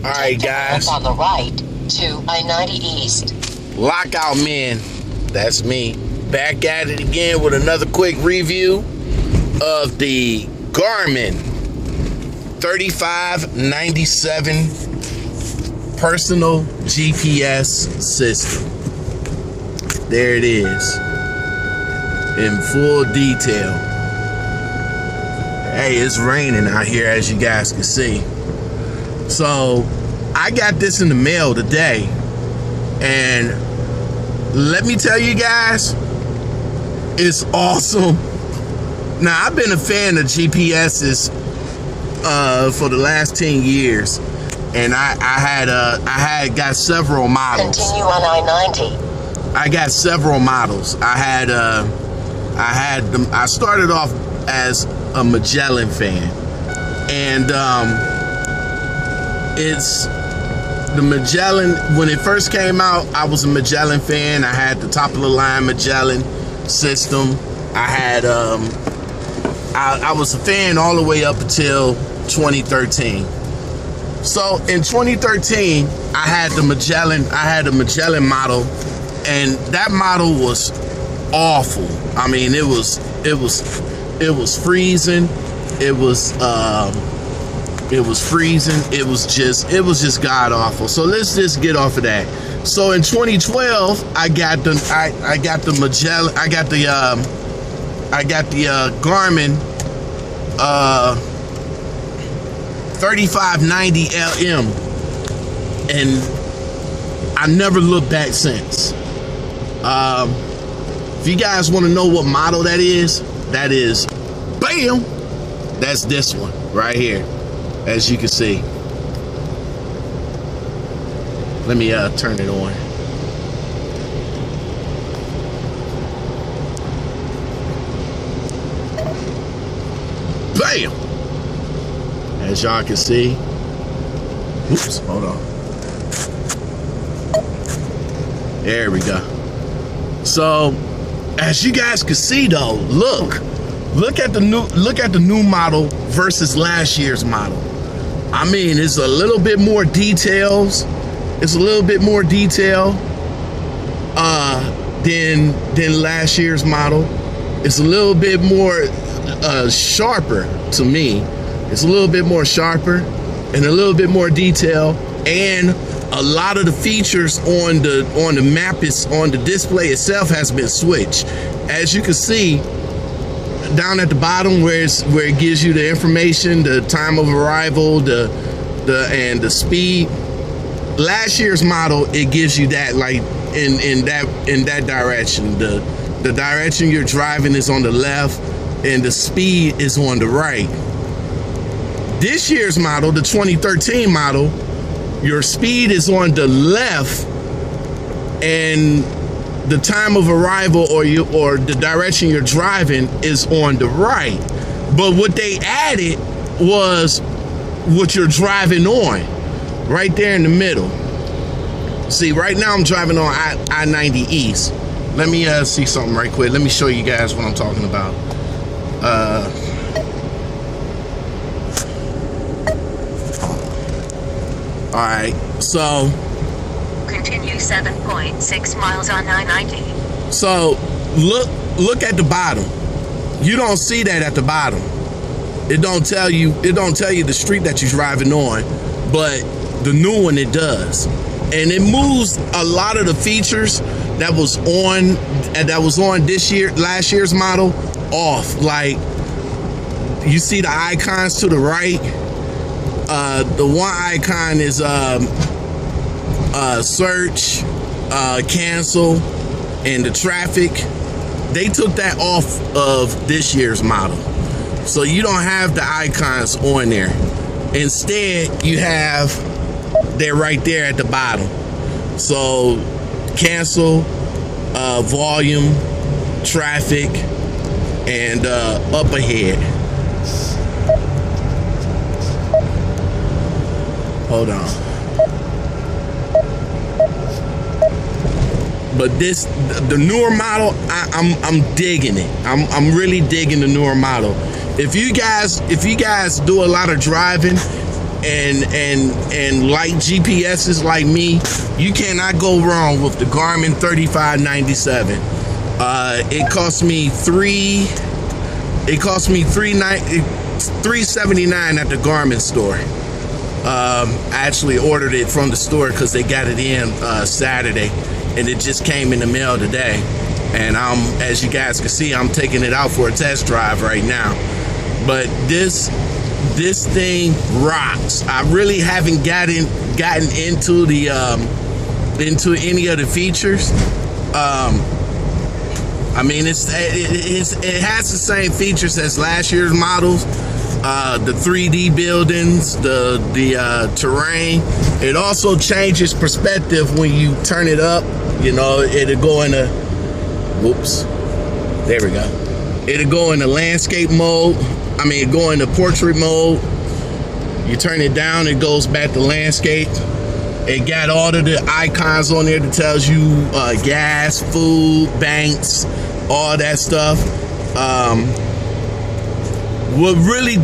Alright guys, on the right to I-90 East. Lockout Man, that's me, back at it again with another quick review of the Garmin 3597 personal GPS system. There it is in full detail. Hey, it's raining out here, as you guys can see. So I got this in the mail today, and let me tell you guys, it's awesome. Now, I've been a fan of GPSs for the last 10 years, and I had got several models. Continue on I-90. I got several models. I started off as a Magellan fan, and it's the Magellan. When it first came out, I was a Magellan fan. I had the top of the line Magellan system. I had I was a fan all the way up until 2013. So in 2013, I had the Magellan. I had a Magellan model, and that model was awful. I mean, it was freezing. It was freezing. It was just god awful. So let's just get off of that. So in 2012, I got the Magellan. I got the Garmin 3590 LM, and I never looked back since. If you guys want to know what model that is, bam, that's this one right here, as you can see. Let me turn it on. Bam! As y'all can see. Oops, hold on. There we go. So, as you guys can see though, look at the new model versus last year's model. I mean, it's a little bit more details. It's a little bit more detail than last year's model. It's a little bit more sharper to me. It's a little bit more sharper and a little bit more detail, and a lot of the features on the map is on the display itself has been switched. As you can see down at the bottom where it gives you the information, the time of arrival, and the speed. Last year's model, it gives you that like in that direction. The direction you're driving is on the left and the speed is on the right. This year's model, the 2013 model, your speed is on the left and the time of arrival or the direction you're driving is on the right. But what they added was what you're driving on, right there in the middle. See, right now I'm driving on I-90 East. Let me see something right quick. Let me show you guys what I'm talking about. All right, so continue 7.6 miles on I-90. So look at the bottom. You don't see that at the bottom. It don't tell you the street that you're driving on, but the new one it does. And it moves a lot of the features that was on last year's model off. Like, you see the icons to the right. The one icon is search, cancel, and the traffic. They took that off of this year's model, so you don't have the icons on there. Instead, you have they're right there at the bottom. So cancel, volume, traffic, and up ahead. Hold on. But the newer model, I'm digging it. I'm really digging the newer model. If you guys do a lot of driving, and like GPSs like me, you cannot go wrong with the Garmin 3597. It cost me $379 at the Garmin store. I actually ordered it from the store because they got it in Saturday, and it just came in the mail today. And as you guys can see, I'm taking it out for a test drive right now. But this thing rocks. I really haven't gotten into the into any of the features. I mean, it has the same features as last year's models. The 3D buildings, the terrain. It also changes perspective when you turn it up. You know, it'll go in a, whoops, there we go. It'll go into landscape mode. I mean, go into portrait mode. You turn it down, it goes back to landscape. It got all of the icons on there that tells you gas, food, banks, all that stuff. What really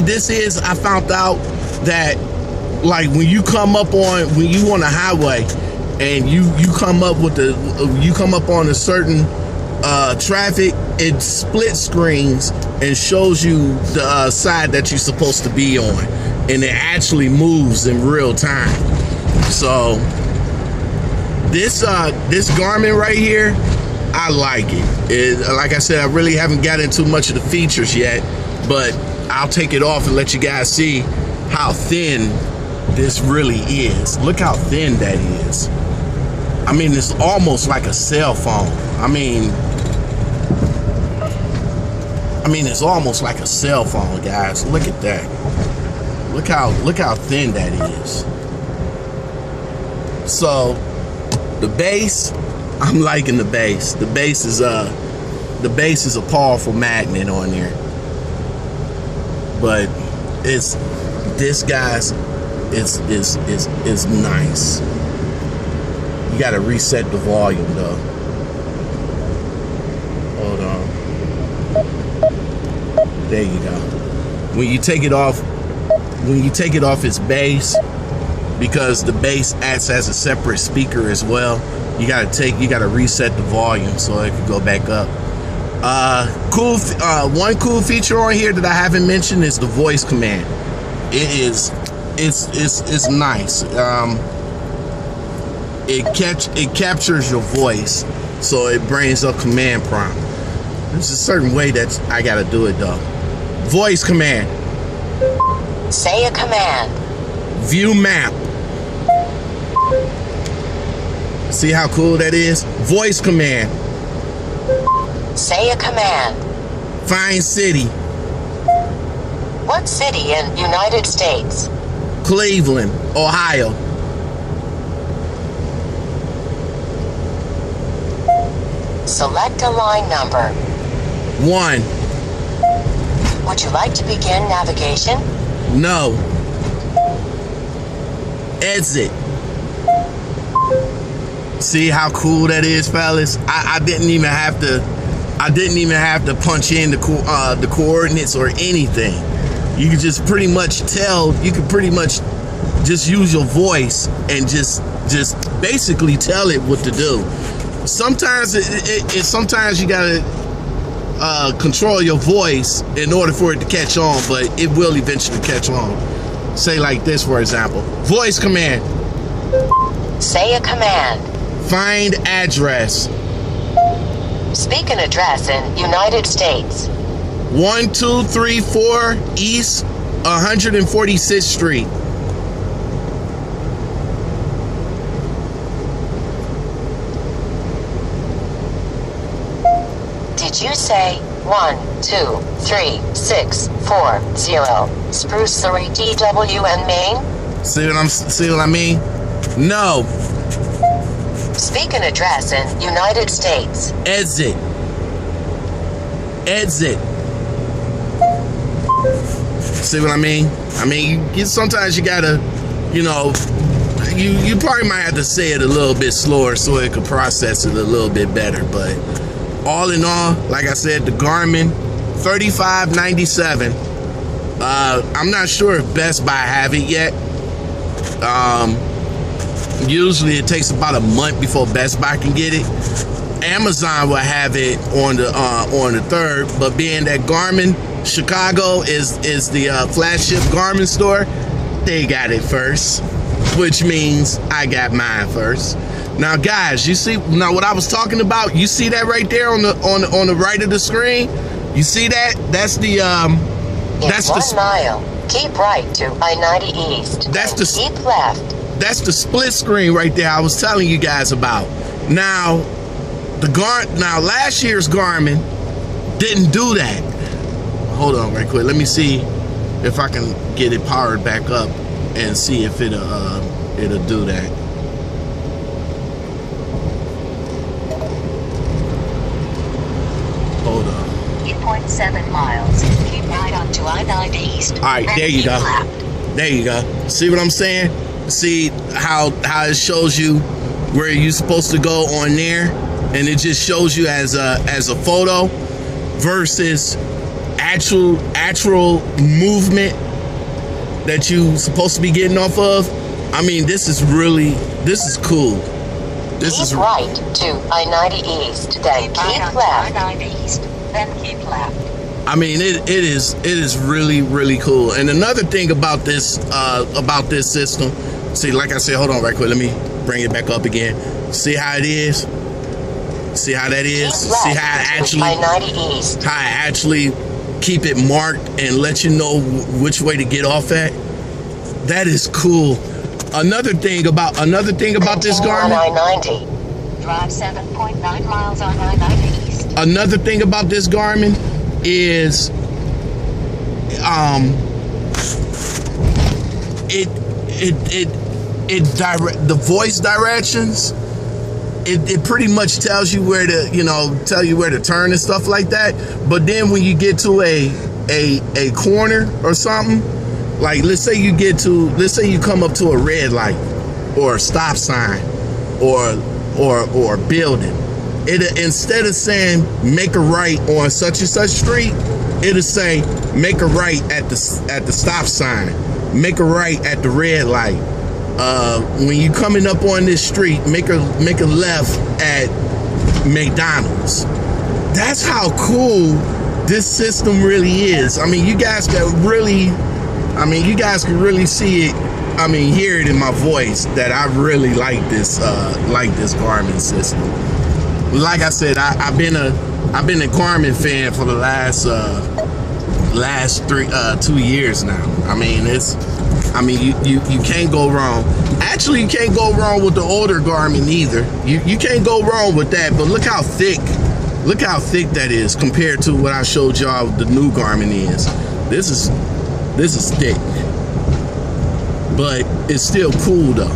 this is, I found out that like when you come up on a highway and you come up on a certain traffic, it split screens and shows you the side that you're supposed to be on, and it actually moves in real time. So this Garmin right here, I like it. Like I said, I really haven't got into much of the features yet, but I'll take it off and let you guys see how thin this really is. Look how thin that is. I mean, it's almost like a cell phone. I mean, it's almost like a cell phone, guys. Look at that. Look how thin that is. So the base, I'm liking the base. The base is a powerful magnet on there. But this guy's is nice. You gotta reset the volume though. Hold on. There you go. When you take it off its base, because the bass acts as a separate speaker as well, you gotta reset the volume so it can go back up. One cool feature on here that I haven't mentioned is the voice command. It's nice. It captures your voice, so it brings up command prompt. There's a certain way that I gotta do it though. Voice command. Say a command. View map. See how cool that is? Voice command. Say a command. Find city. What city in United States? Cleveland, Ohio. Select a line number. 1. Would you like to begin navigation? No. Exit. See how cool that is, fellas? I didn't even have to punch in the coordinates or anything. You can just pretty much tell. You can pretty much just use your voice and just basically tell it what to do. Sometimes sometimes you gotta control your voice in order for it to catch on, but it will eventually catch on. Say like this, for example. Voice command. Say a command. Find address. Speak an address in United States. 1234 East 146th Street. Did you say 12364 Spruce 3 DWN Maine? See what I mean? No. Speak an address in United States. Exit. See what I mean? I mean, sometimes you gotta, you probably might have to say it a little bit slower so it could process it a little bit better. But all in all, like I said, the Garmin 3597. I'm not sure if Best Buy have it yet. Usually it takes about a month before Best Buy can get it. Amazon will have it on the 3rd, but being that Garmin Chicago is the flagship Garmin store, they got it first, which means I got mine first. Now, guys, you see now what I was talking about? You see that right there on the right of the screen? You see that? That's the that's in 1 the mile. Keep right to I-90 East. That's and the keep left. That's the split screen right there I was telling you guys about. Now, last year's Garmin didn't do that. Hold on right quick. Let me see if I can get it powered back up and see if it'll do that. Hold on. 8.7 miles. Keep right on to I-90 East. All right, there you go. There you go. See what I'm saying? See how it shows you where you're supposed to go on there, and it just shows you as a photo versus actual movement that you supposed to be getting off of. I mean, this is cool. Keep right to I-90 East, then keep left. I-90 East, then keep left. I mean, it is really cool. And another thing about this system, see, like I said, hold on right quick, let me bring it back up again. See how it is? See how that is? See how it actually keep it marked and let you know which way to get off at? That is cool. Another thing about this Garmin. I-90. Drive 7.9 miles on I-90 East. Another thing about this Garmin is the voice directions. It pretty much tells you where to turn and stuff like that. But then when you get to a corner or something, like let's say you come up to a red light or a stop sign or a building, it instead of saying make a right on such and such street, it'll say make a right at the stop sign, make a right at the red light. When you coming up on this street, make a left at McDonald's. That's how cool this system really is. I mean, you guys can really see it. I mean, hear it in my voice that I really like this Garmin system. Like I said, I've been a Garmin fan for the last 2 years now. I mean, you can't go wrong. Actually, you can't go wrong with the older Garmin either. You can't go wrong with that. But look how thick that is compared to what I showed y'all the new Garmin is. This is thick, but it's still cool though.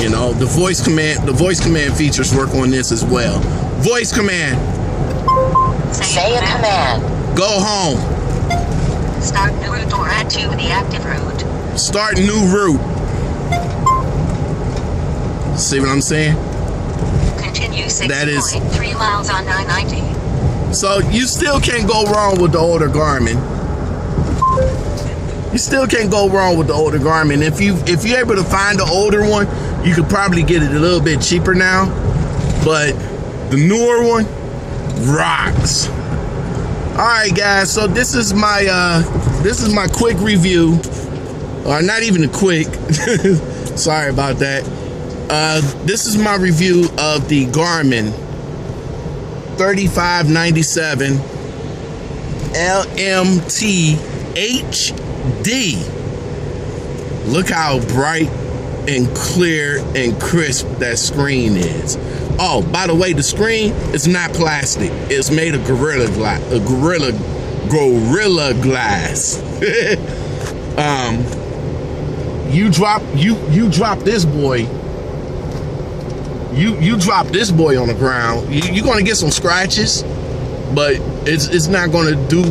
You know, the voice command features work on this as well. Voice command. Say a command. Go home. Start new route or add to the active route. Start new route. See what I'm saying? Continue 6.3 miles on I-90. So you still can't go wrong with the older Garmin. You still can't go wrong with the older Garmin. If you're able to find the older one, you could probably get it a little bit cheaper now. But the newer one rocks. All right, guys. So this is my quick review, or not even a quick. Sorry about that. This is my review of the Garmin 3597 LMT HD. Look how bright and clear and crisp that screen is. Oh, by the way, the screen is not plastic. It's made of gorilla glass. You drop this boy. You drop this boy on the ground, you're gonna get some scratches, but it's not gonna do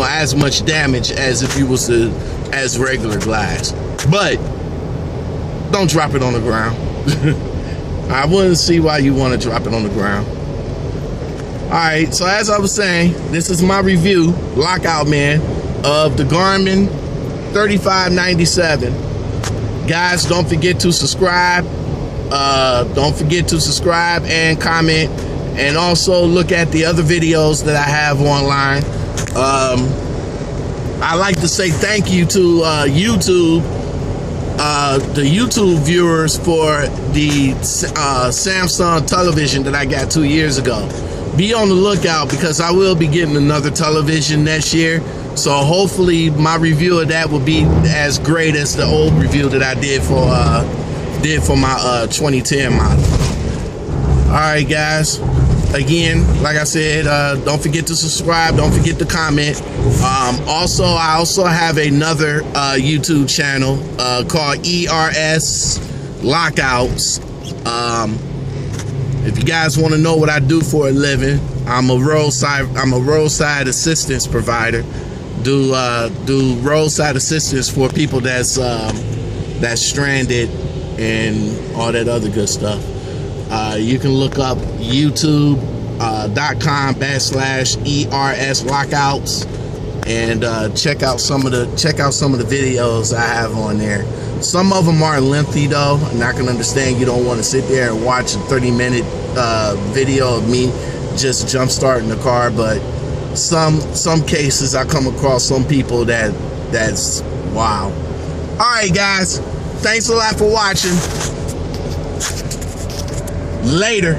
as much damage as if you was as regular glass. But don't drop it on the ground. I wouldn't see why you want to drop it on the ground. All right, so as I was saying, this is my review. Lockout Man of the Garmin 3597. Guys, don't forget to subscribe. Don't forget to subscribe and comment, and also look at the other videos that I have online. I like to say thank you to YouTube, the YouTube viewers, for the Samsung television that I got 2 years ago. Be on the lookout, because I will be getting another television next year. So hopefully my review of that will be as great as the old review that I did for my 2010 model. All right, guys. Again, like I said, don't forget to subscribe. Don't forget to comment. I also have another YouTube channel called ERS Lockouts. If you guys want to know what I do for a living, I'm a roadside assistance provider. Do roadside assistance for people that's stranded and all that other good stuff. You can look up youtube.com/ERS Lockouts and check out some of the videos I have on there. Some of them are lengthy though, and I can understand you don't want to sit there and watch a 30-minute video of me just jump starting the car, but some cases I come across some people that's wow. All right, guys, thanks a lot for watching. Later.